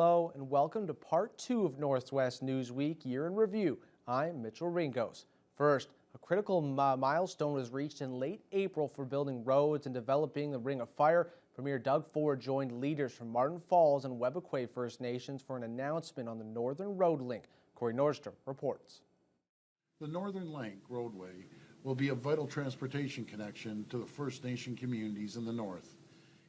Hello and welcome to part 2 of Northwest Newsweek Year in Review. I'm Mitchell Ringos. First, a critical milestone was reached in late April for building roads and developing the Ring of Fire. Premier Doug Ford joined leaders from Martin Falls and Webequie First Nations for an announcement on the Northern Road Link. Corey Nordstrom reports. The Northern Link roadway will be a vital transportation connection to the First Nation communities in the north,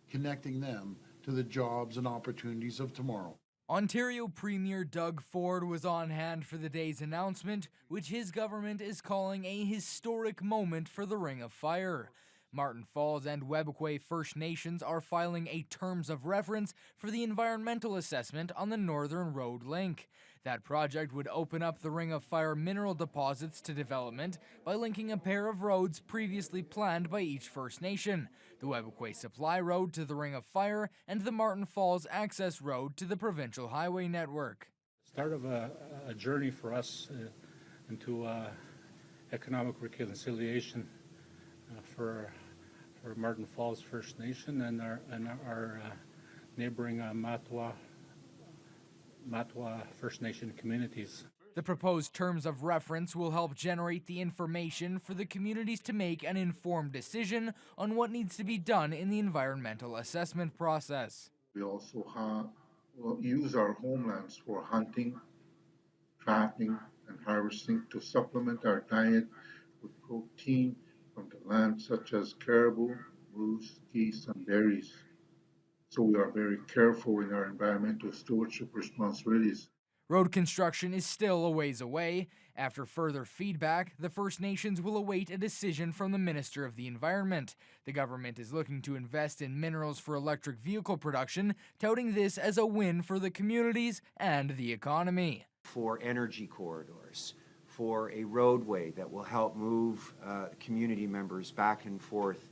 connecting them to the jobs and opportunities of tomorrow. Ontario Premier Doug Ford was on hand for the day's announcement, which his government is calling a historic moment for the Ring of Fire. Martin Falls and Webequie First Nations are filing a Terms of Reference for the environmental assessment on the Northern Road Link. That project would open up the Ring of Fire mineral deposits to development by linking a pair of roads previously planned by each First Nation, the Webequie Supply Road to the Ring of Fire and the Martin Falls Access Road to the provincial highway network. Start of a journey for us into economic reconciliation for Martin Falls First Nation and our neighboring Matwa First Nation communities. The proposed Terms of Reference will help generate the information for the communities to make an informed decision on what needs to be done in the environmental assessment process. We also will use our homelands for hunting, trapping, and harvesting to supplement our diet with protein from the land such as caribou, moose, geese, and berries. So we are very careful in our environmental stewardship responsibilities. Road construction is still a ways away. After further feedback, the First Nations will await a decision from the Minister of the Environment. The government is looking to invest in minerals for electric vehicle production, touting this as a win for the communities and the economy. For energy corridors, for a roadway that will help move community members back and forth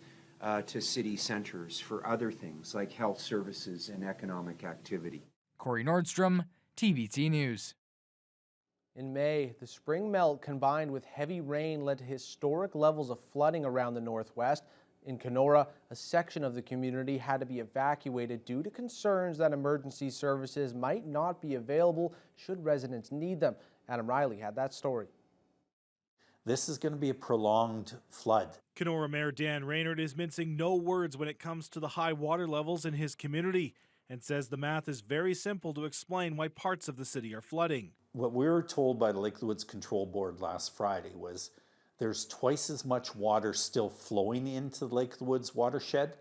to city centers, for other things like health services and economic activity. Corey Nordstrom, TBT News. In May, the spring melt combined with heavy rain led to historic levels of flooding around the Northwest. In Kenora, a section of the community had to be evacuated due to concerns that emergency services might not be available should residents need them. Adam Riley had that story. This is going to be a prolonged flood. Kenora Mayor Dan Raynard is mincing no words when it comes to the high water levels in his community and says the math is very simple to explain why parts of the city are flooding. What we were told by the Lake of the Woods Control Board last Friday was there's twice as much water still flowing into the Lake of the Woods watershed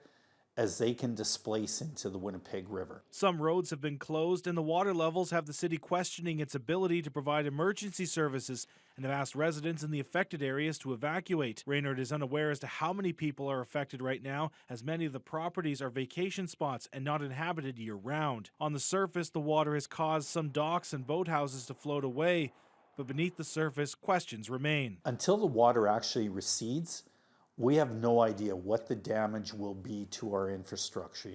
as they can displace into the Winnipeg River. Some roads have been closed and the water levels have the city questioning its ability to provide emergency services and have asked residents in the affected areas to evacuate. Raynard is unaware as to how many people are affected right now, as many of the properties are vacation spots and not inhabited year-round. On the surface, the water has caused some docks and boathouses to float away, but beneath the surface, questions remain. Until the water actually recedes, we have no idea what the damage will be to our infrastructure,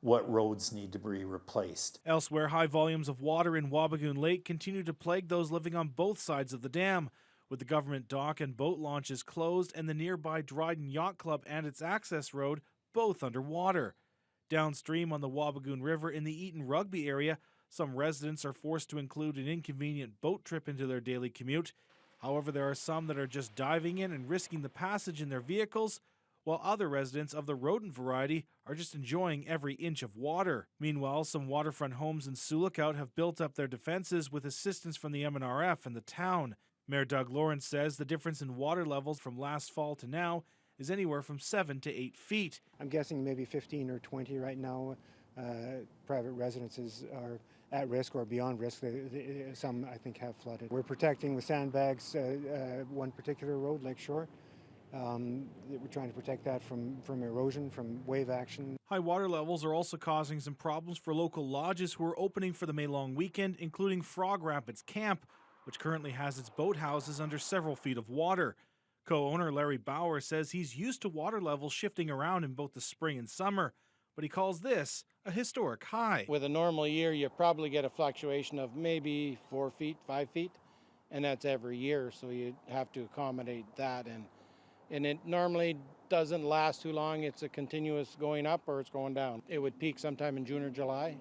what roads need to be replaced. Elsewhere, high volumes of water in Wabigoon Lake continue to plague those living on both sides of the dam, with the government dock and boat launches closed and the nearby Dryden Yacht Club and its access road both underwater. Downstream on the Wabigoon River in the Eaton Rugby area, some residents are forced to include an inconvenient boat trip into their daily commute. However, there are some that are just diving in and risking the passage in their vehicles, while other residents of the rodent variety are just enjoying every inch of water. Meanwhile, some waterfront homes in Sioux Lookout have built up their defenses with assistance from the MNRF and the town. Mayor Doug Lawrence says the difference in water levels from last fall to now is anywhere from 7 to 8 feet. I'm guessing maybe 15 or 20 right now. Private residences are at risk or beyond risk. Some, I think, have flooded. We're protecting with sandbags one particular road, Lakeshore. We're trying to protect that from erosion, from wave action. High water levels are also causing some problems for local lodges who are opening for the May Long weekend, including Frog Rapids Camp, which currently has its boathouses under several feet of water. Co-owner Larry Bauer says he's used to water levels shifting around in both the spring and summer, but he calls this a historic high. With a normal year, you probably get a fluctuation of maybe 4 feet, 5 feet, and that's every year, so you have to accommodate that. And it normally doesn't last too long. It's a continuous going up or it's going down. It would peak sometime in June or July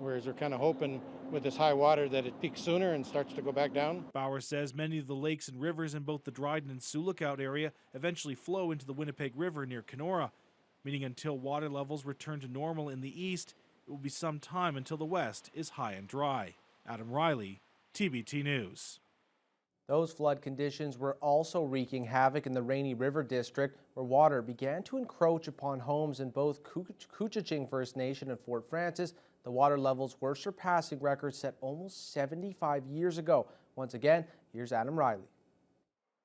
whereas we're kind of hoping with this high water that it peaks sooner and starts to go back down. Bauer says many of the lakes and rivers in both the Dryden and Sioux Lookout area eventually flow into the Winnipeg River near Kenora, meaning until water levels return to normal in the east, it will be some time until the west is high and dry. Adam Riley, TBT News. Those flood conditions were also wreaking havoc in the Rainy River District, where water began to encroach upon homes in both Couchiching First Nation and Fort Frances. The water levels were surpassing records set almost 75 years ago. Once again, here's Adam Riley.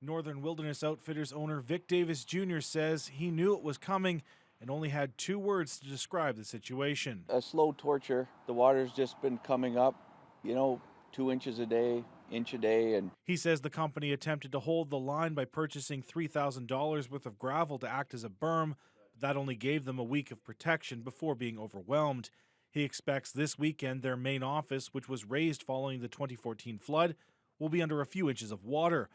Northern Wilderness Outfitters owner Vic Davis Jr. says he knew it was coming and only had 2 words to describe the situation. A slow torture. The water's just been coming up, 2 inches a day, inch a day. And he says the company attempted to hold the line by purchasing $3,000 worth of gravel to act as a berm, but that only gave them a week of protection before being overwhelmed. He expects this weekend their main office, which was raised following the 2014 flood, will be under a few inches of water.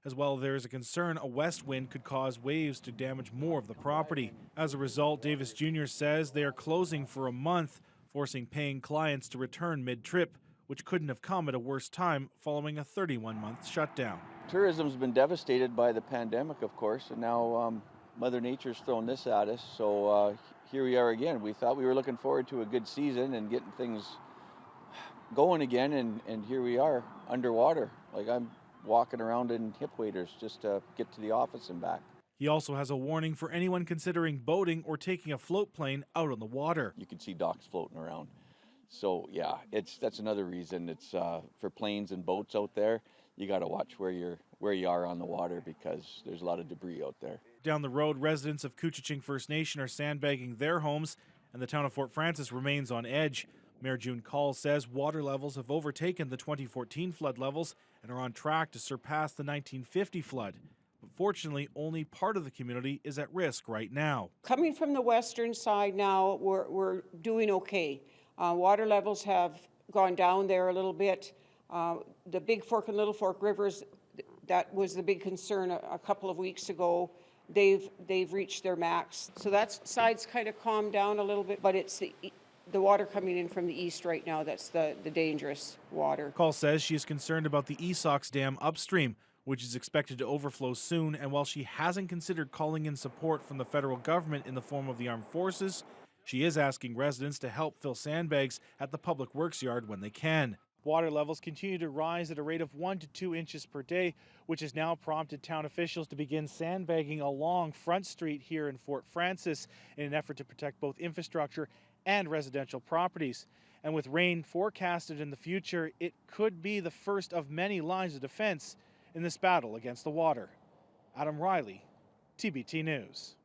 As well, there is a concern a west wind could cause waves to damage more of the property. As a result, Davis Jr. says they are closing for a month, forcing paying clients to return mid-trip, which couldn't have come at a worse time following a 31-month shutdown. tourism's been devastated by the pandemic, of course, and now Mother Nature's thrown this at us. So here we are again. We thought we were looking forward to a good season and getting things going again, and here we are underwater. Like, I'm walking around in hip waders just to get to the office and back. He also has a warning for anyone considering boating or taking a float plane out on the water. You can see docks floating around. So yeah, that's another reason. It's for planes and boats out there. You got to watch where you are on the water because there's a lot of debris out there. Down the road, residents of Couchiching First Nation are sandbagging their homes, and the town of Fort Frances remains on edge. Mayor June Call says water levels have overtaken the 2014 flood levels and are on track to surpass the 1950 flood. But fortunately, only part of the community is at risk right now. Coming from the western side now, we're doing okay. Water levels have gone down there a little bit. The Big Fork and Little Fork rivers, that was the big concern a couple of weeks ago. They've reached their max. So that side's kind of calmed down a little bit, but it's the water coming in from the east right now that's the dangerous water. Call says she is concerned about the Esox Dam upstream, which is expected to overflow soon, and while she hasn't considered calling in support from the federal government in the form of the armed forces, she is asking residents to help fill sandbags at the public works yard when they can. Water levels continue to rise at a rate of 1 to 2 inches per day, which has now prompted town officials to begin sandbagging along Front Street here in Fort Frances in an effort to protect both infrastructure and residential properties. And with rain forecasted in the future, it could be the first of many lines of defense in this battle against the water. Adam Riley, TBT News.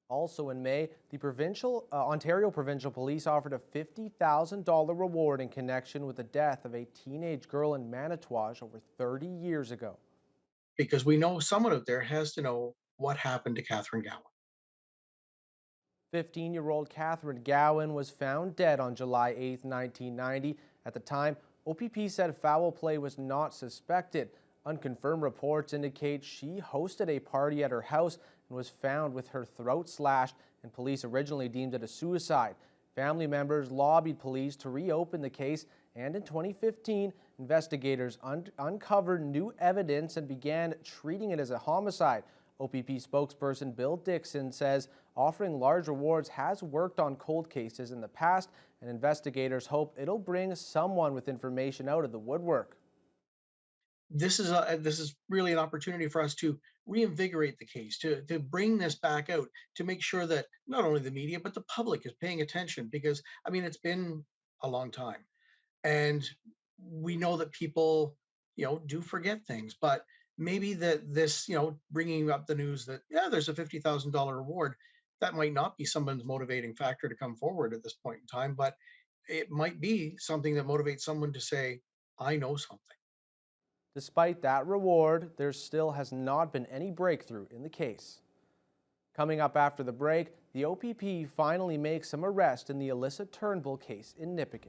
Also in May, the Ontario Provincial Police offered a $50,000 reward in connection with the death of a teenage girl in Manitouwadge over 30 years ago. Because we know someone out there has to know what happened to Catherine Gowan. 15-year-old Catherine Gowan was found dead on July 8, 1990. At the time, OPP said foul play was not suspected. Unconfirmed reports indicate she hosted a party at her house and was found with her throat slashed, and police originally deemed it a suicide. Family members lobbied police to reopen the case, and in 2015, investigators uncovered new evidence and began treating it as a homicide. OPP spokesperson Bill Dixon says offering large rewards has worked on cold cases in the past, and investigators hope it'll bring someone with information out of the woodwork. This is really an opportunity for us to reinvigorate the case, to bring this back out, to make sure that not only the media but the public is paying attention, because I mean it's been a long time, and we know that people do forget things, but maybe that this bringing up the news that there's a $50,000 reward, that might not be someone's motivating factor to come forward at this point in time, but it might be something that motivates someone to say, I know something. Despite that reward, there still has not been any breakthrough in the case. Coming up after the break, the OPP finally makes some arrest in the Alyssa Turnbull case in Nipigon.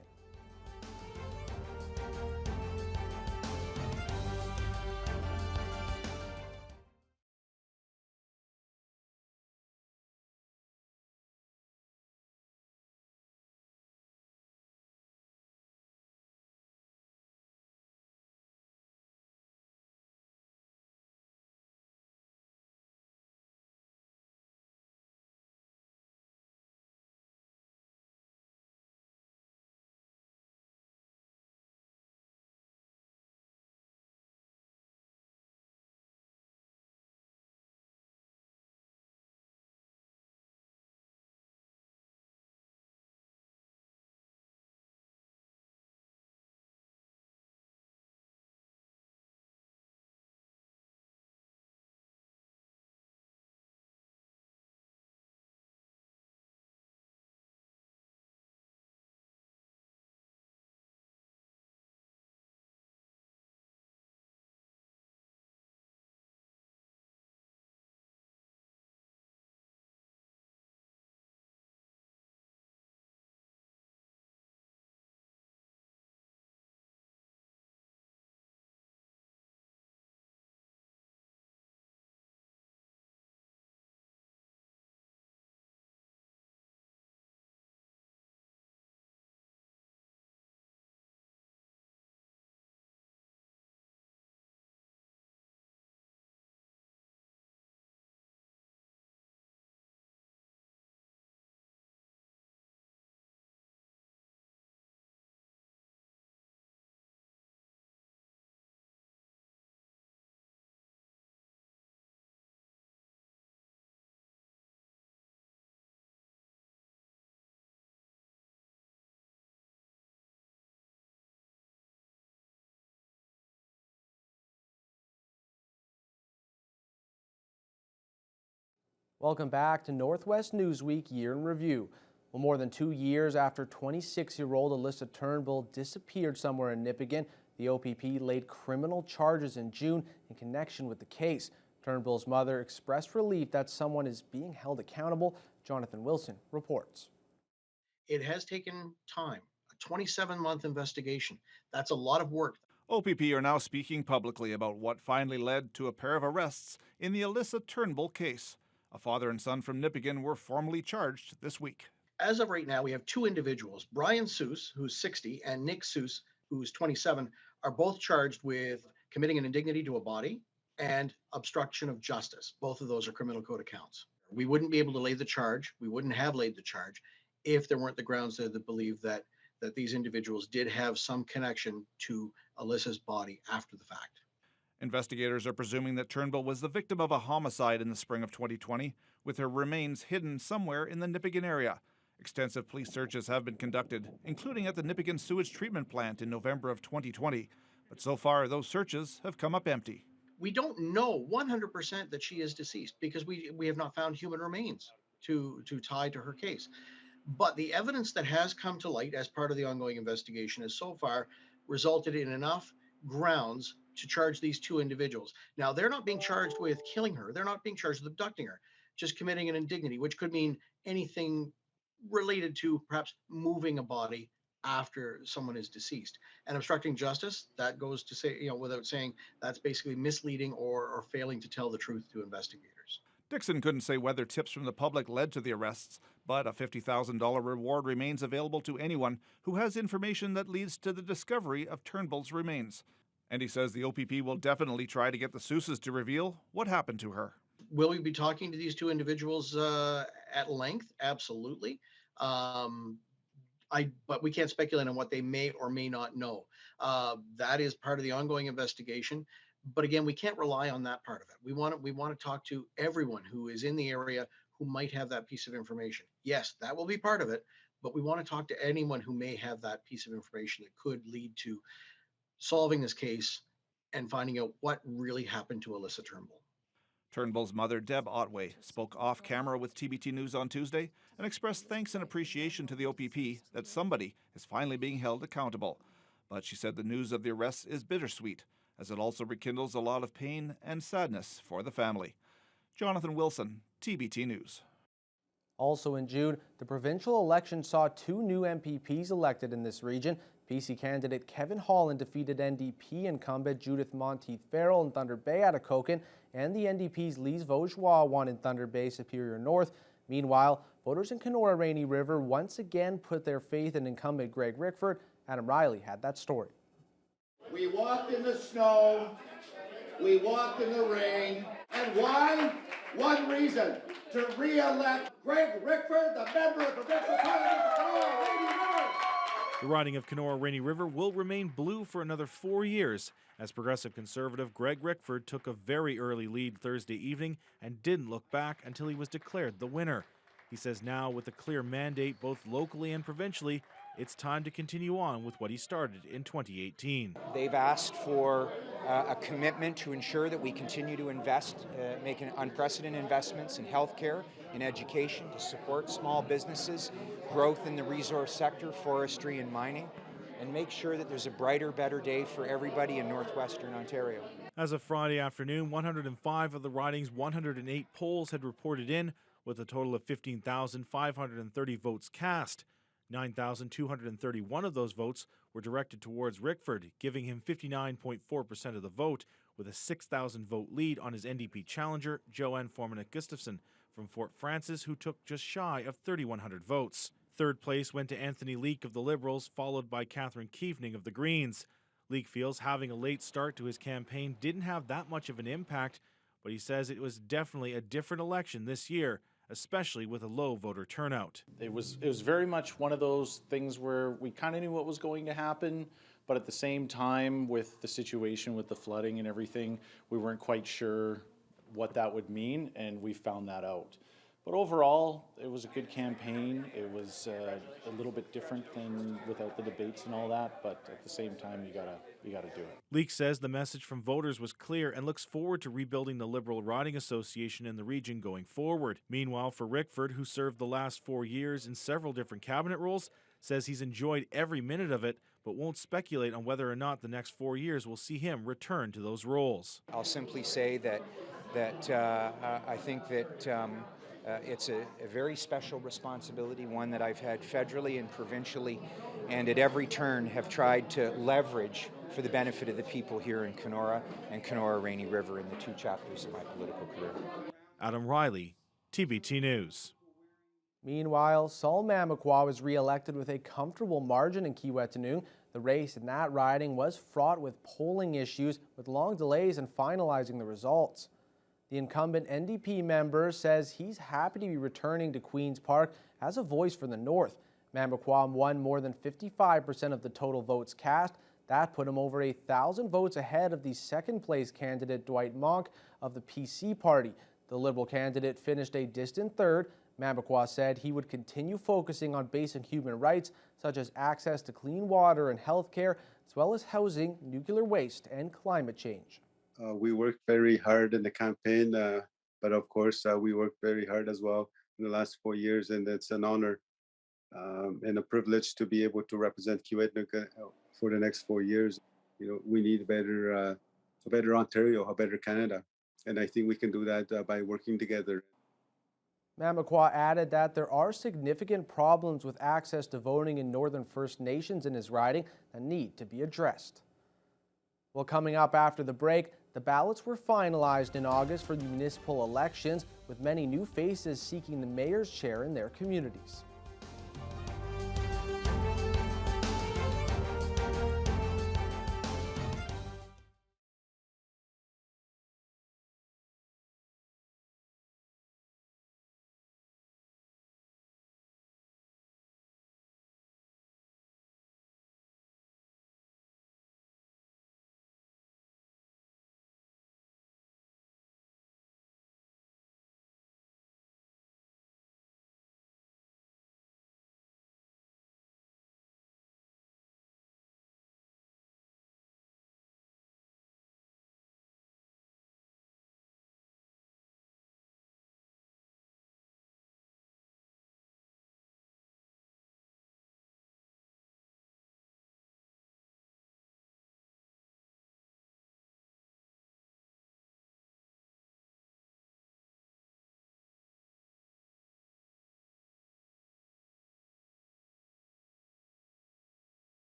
Welcome back to Northwest Newsweek Year in Review. Well, more than 2 years after 26-year-old Alyssa Turnbull disappeared somewhere in Nipigon, the OPP laid criminal charges in June in connection with the case. Turnbull's mother expressed relief that someone is being held accountable. Jonathan Wilson reports. It has taken time, a 27-month investigation. That's a lot of work. OPP are now speaking publicly about what finally led to a pair of arrests in the Alyssa Turnbull case. A father and son from Nipigon were formally charged this week. As of right now, we have two individuals, Brian Seuss, who's 60, and Nick Seuss, who's 27, are both charged with committing an indignity to a body and obstruction of justice. Both of those are criminal code accounts. We wouldn't be able to lay the charge. We wouldn't have laid the charge if there weren't the grounds to believe that these individuals did have some connection to Alyssa's body after the fact. Investigators are presuming that Turnbull was the victim of a homicide in the spring of 2020, with her remains hidden somewhere in the Nipigon area. Extensive police searches have been conducted, including at the Nipigon sewage treatment plant in November of 2020. But so far, those searches have come up empty. We don't know 100% that she is deceased because we have not found human remains to tie to her case. But the evidence that has come to light as part of the ongoing investigation has so far resulted in enough grounds to charge these two individuals. Now, they're not being charged with killing her. They're not being charged with abducting her, just committing an indignity, which could mean anything related to perhaps moving a body after someone is deceased. And obstructing justice, that goes to say, without saying, that's basically misleading or failing to tell the truth to investigators. Dixon couldn't say whether tips from the public led to the arrests, but a $50,000 reward remains available to anyone who has information that leads to the discovery of Turnbull's remains. And he says the OPP will definitely try to get the Seusses to reveal what happened to her. Will we be talking to these two individuals at length? Absolutely. But we can't speculate on what they may or may not know. That is part of the ongoing investigation. But again, we can't rely on that part of it. We want to talk to everyone who is in the area who might have that piece of information. Yes, that will be part of it, but we want to talk to anyone who may have that piece of information that could lead to solving this case and finding out what really happened to Alyssa Turnbull. Turnbull's mother, Deb Otway, spoke off camera with TBT News on Tuesday and expressed thanks and appreciation to the OPP that somebody is finally being held accountable. But she said the news of the arrests is bittersweet, as it also rekindles a lot of pain and sadness for the family. Jonathan Wilson, TBT News. Also in June, the provincial election saw two new MPPs elected in this region. PC candidate Kevin Holland defeated NDP incumbent Judith Monteith-Farrell in Thunder Bay Atikokan, and the NDP's Lise Vaugeois won in Thunder Bay Superior North. Meanwhile, voters in Kenora Rainy River once again put their faith in incumbent Greg Rickford. Adam Riley had that story. We walked in the snow, we walked in the rain, and why? One reason, to re-elect Greg Rickford, the member of Provincial Parliament of Kenora Rainy River. The riding of Kenora Rainy River will remain blue for another 4 years, as Progressive Conservative Greg Rickford took a very early lead Thursday evening and didn't look back until he was declared the winner. He says now, with a clear mandate both locally and provincially, it's time to continue on with what he started in 2018. They've asked for a commitment to ensure that we continue to invest, make unprecedented investments in healthcare, in education, to support small businesses, growth in the resource sector, forestry and mining, and make sure that there's a brighter, better day for everybody in northwestern Ontario. As of Friday afternoon, 105 of the riding's 108 polls had reported in, with a total of 15,530 votes cast. 9,231 of those votes were directed towards Rickford, giving him 59.4% of the vote, with a 6,000 vote lead on his NDP challenger, Joanne Formanek-Gustafson from Fort Frances, who took just shy of 3,100 votes. Third place went to Anthony Leek of the Liberals, followed by Catherine Keevening of the Greens. Leek feels having a late start to his campaign didn't have that much of an impact, but he says it was definitely a different election this year, especially with a low voter turnout. It was very much one of those things where we kind of knew what was going to happen, but at the same time, with the situation with the flooding and everything, we weren't quite sure what that would mean, and we found that out. But overall, it was a good campaign. It was a little bit different than without the debates and all that, but at the same time, you gotta we got to do it. Leake says the message from voters was clear and looks forward to rebuilding the Liberal Riding Association in the region going forward. Meanwhile, for Rickford, who served the last 4 years in several different cabinet roles, says he's enjoyed every minute of it, but won't speculate on whether or not the next 4 years will see him return to those roles. I'll simply say that I think that it's a very special responsibility, one that I've had federally and provincially, and at every turn have tried to leverage for the benefit of the people here in Kenora and Kenora-Rainy River in the 2 chapters of my political career. Adam Riley, TBT News. Meanwhile, Saul Mamakwa was re-elected with a comfortable margin in Kiiwetinoong. The race in that riding was fraught with polling issues, with long delays in finalizing the results. The incumbent NDP member says he's happy to be returning to Queen's Park as a voice for the North. Mamakwa won more than 55% of the total votes cast. That put him over 1,000 votes ahead of the second-place candidate Dwight Monk of the PC party. The Liberal candidate finished a distant third. Mamakwa said he would continue focusing on basic human rights, such as access to clean water and health care, as well as housing, nuclear waste, and climate change. We worked very hard in the campaign, but of course, we worked very hard as well in the last 4 years, and it's an honor and a privilege to be able to represent Kiiwetinoong for the next 4 years. You know, we need a better Ontario, a better Canada, and I think we can do that by working together. Mamakwa added that there are significant problems with access to voting in Northern First Nations in his riding that need to be addressed. Well, coming up after the break, the ballots were finalized in August for the municipal elections, with many new faces seeking the mayor's chair in their communities.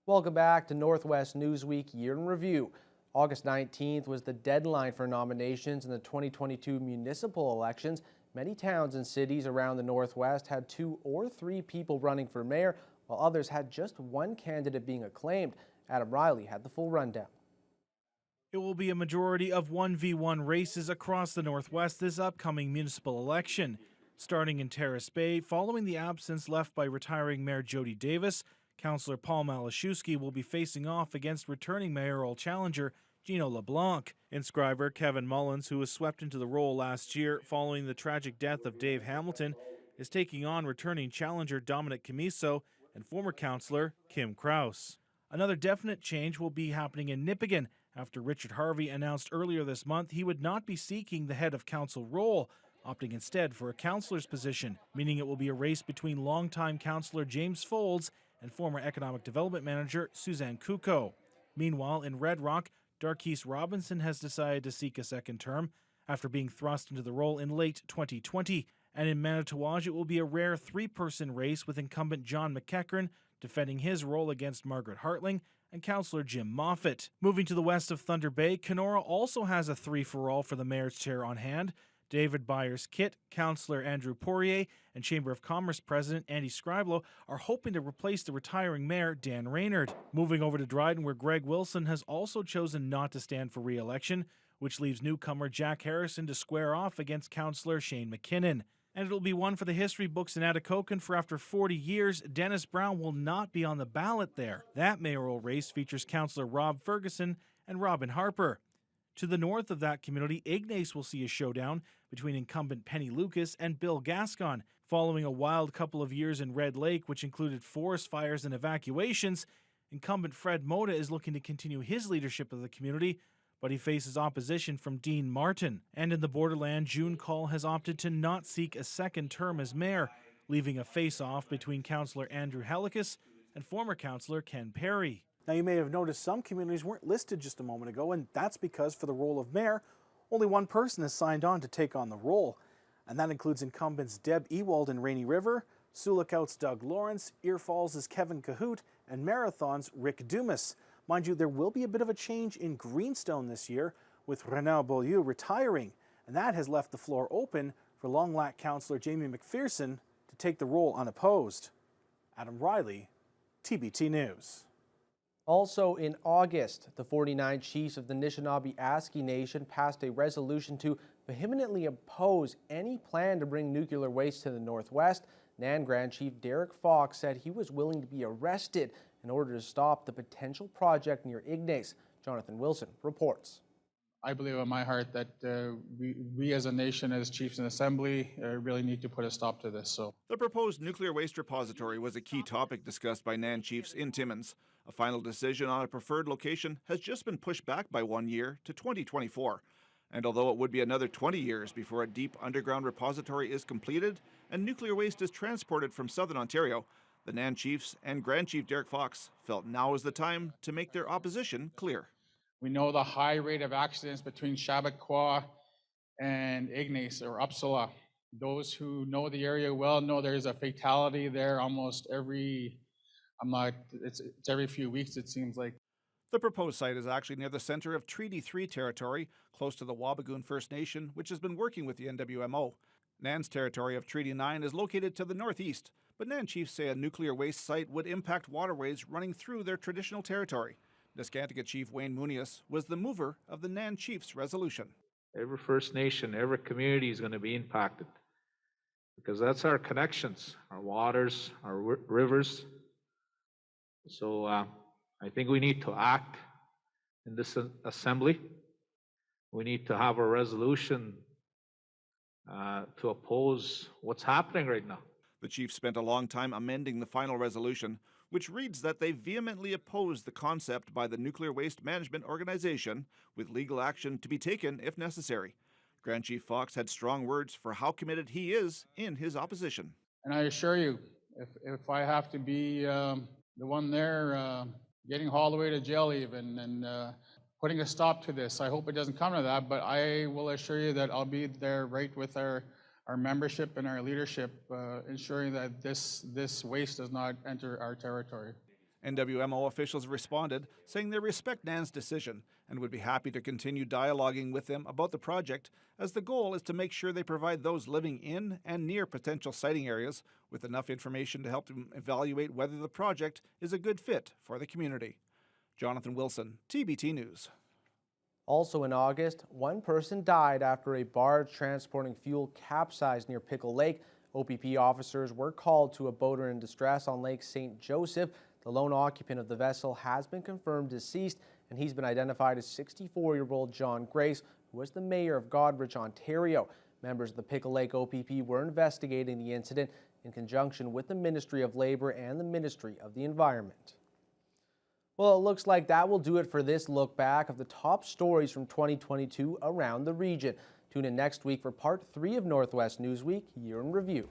Welcome back to Northwest Newsweek Year in Review. August 19th was the deadline for nominations in the 2022 municipal elections. Many towns and cities around the Northwest had 2 or 3 people running for mayor, while others had just one candidate being acclaimed. Adam Riley had the full rundown. It will be a majority of 1v1 races across the Northwest this upcoming municipal election. Starting in Terrace Bay, following the absence left by retiring Mayor Jody Davis, Councillor Paul Malashewski will be facing off against returning mayoral challenger Gino LeBlanc. Inscriber Kevin Mullins, who was swept into the role last year following the tragic death of Dave Hamilton, is taking on returning challenger Dominic Camiso and former councillor Kim Kraus. Another definite change will be happening in Nipigon after Richard Harvey announced earlier this month he would not be seeking the head of council role, opting instead for a councillor's position, meaning it will be a race between longtime councillor James Folds and former economic development manager Suzanne Kuko. Meanwhile, in Red Rock, Darkese Robinson has decided to seek a second term after being thrust into the role in late 2020. And in Manitowaj, it will be a rare three-person race with incumbent John McEachran defending his role against Margaret Hartling and councillor Jim Moffat. Moving to the west of Thunder Bay, Kenora also has a three-for-all for the mayor's chair on hand. David Byers-Kitt, councillor Andrew Poirier, and Chamber of Commerce President Andy Scriblo are hoping to replace the retiring mayor, Dan Reynard. Moving over to Dryden, where Greg Wilson has also chosen not to stand for re-election, which leaves newcomer Jack Harrison to square off against councillor Shane McKinnon. And it'll be one for the history books in Atikokan, for after 40 years, Dennis Brown will not be on the ballot there. That mayoral race features councillor Rob Ferguson and Robin Harper. To the north of that community, Ignace will see a showdown between incumbent Penny Lucas and Bill Gascon. Following a wild couple of years in Red Lake, which included forest fires and evacuations, incumbent Fred Moda is looking to continue his leadership of the community, but he faces opposition from Dean Martin. And in the borderland, June Call has opted to not seek a second term as mayor, leaving a face-off between councillor Andrew Helicus and former councillor Ken Perry. Now, you may have noticed some communities weren't listed just a moment ago, and that's because for the role of mayor, only one person has signed on to take on the role. And that includes incumbents Deb Ewald in Rainy River, Sioux Lookout's Doug Lawrence, Ear Falls' Kevin Cahoot, and Marathon's Rick Dumas. Mind you, there will be a bit of a change in Greenstone this year, with Renard Beaulieu retiring, and that has left the floor open for Long Lac councillor Jamie McPherson to take the role unopposed. Adam Riley, TBT News. Also in August, the 49 chiefs of the Anishinaabe-Aski Nation passed a resolution to vehemently oppose any plan to bring nuclear waste to the Northwest. NAN Grand Chief Derek Fox said he was willing to be arrested in order to stop the potential project near Ignace. Jonathan Wilson reports. I believe in my heart that we as a nation, as chiefs in assembly, really need to put a stop to this. So the proposed nuclear waste repository was a key topic discussed by NAN chiefs in Timmins. A final decision on a preferred location has just been pushed back by 1 year to 2024. And although it would be another 20 years before a deep underground repository is completed and nuclear waste is transported from southern Ontario, the NAN chiefs and Grand Chief Derek Fox felt now is the time to make their opposition clear. we know the high rate of accidents between Chappaqua and Ignace or Upsala. Those who know the area well know there's a fatality there almost every, it's every few weeks it seems like. The proposed site is actually near the center of Treaty 3 territory, close to the Wabigoon First Nation, which has been working with the NWMO. NAN's territory of Treaty 9 is located to the northeast, but NAN chiefs say a nuclear waste site would impact waterways running through their traditional territory. Nescantica Chief Wayne Munius was the mover of the NAN chiefs' resolution. Every First Nation, every community is going to be impacted because that's our connections, our waters, our rivers. So I think we need to act in this assembly. We need to have a resolution to oppose what's happening right now. The chiefs spent a long time amending the final resolution, which reads that they vehemently oppose the concept by the Nuclear Waste Management Organization, with legal action to be taken if necessary. Grand Chief Fox had strong words for how committed he is in his opposition. And I assure you, if I have to be the one there getting hauled away to jail even and putting a stop to this, I hope it doesn't come to that, but I will assure you that I'll be there right with our membership and our leadership, ensuring that this waste does not enter our territory. NWMO officials responded, saying they respect NAN's decision and would be happy to continue dialoguing with them about the project, as the goal is to make sure they provide those living in and near potential siting areas with enough information to help them evaluate whether the project is a good fit for the community. Jonathan Wilson, TBT News. Also in August, one person died after a barge transporting fuel capsized near Pickle Lake. OPP officers were called to a boater in distress on Lake St. Joseph. The lone occupant of the vessel has been confirmed deceased, and he's been identified as 64-year-old John Grace, who was the mayor of Goderich, Ontario. Members of the Pickle Lake OPP were investigating the incident in conjunction with the Ministry of Labour and the Ministry of the Environment. Well, it looks like that will do it for this look back of the top stories from 2022 around the region. Tune in next week for part 3 of Northwest Newsweek Year in Review.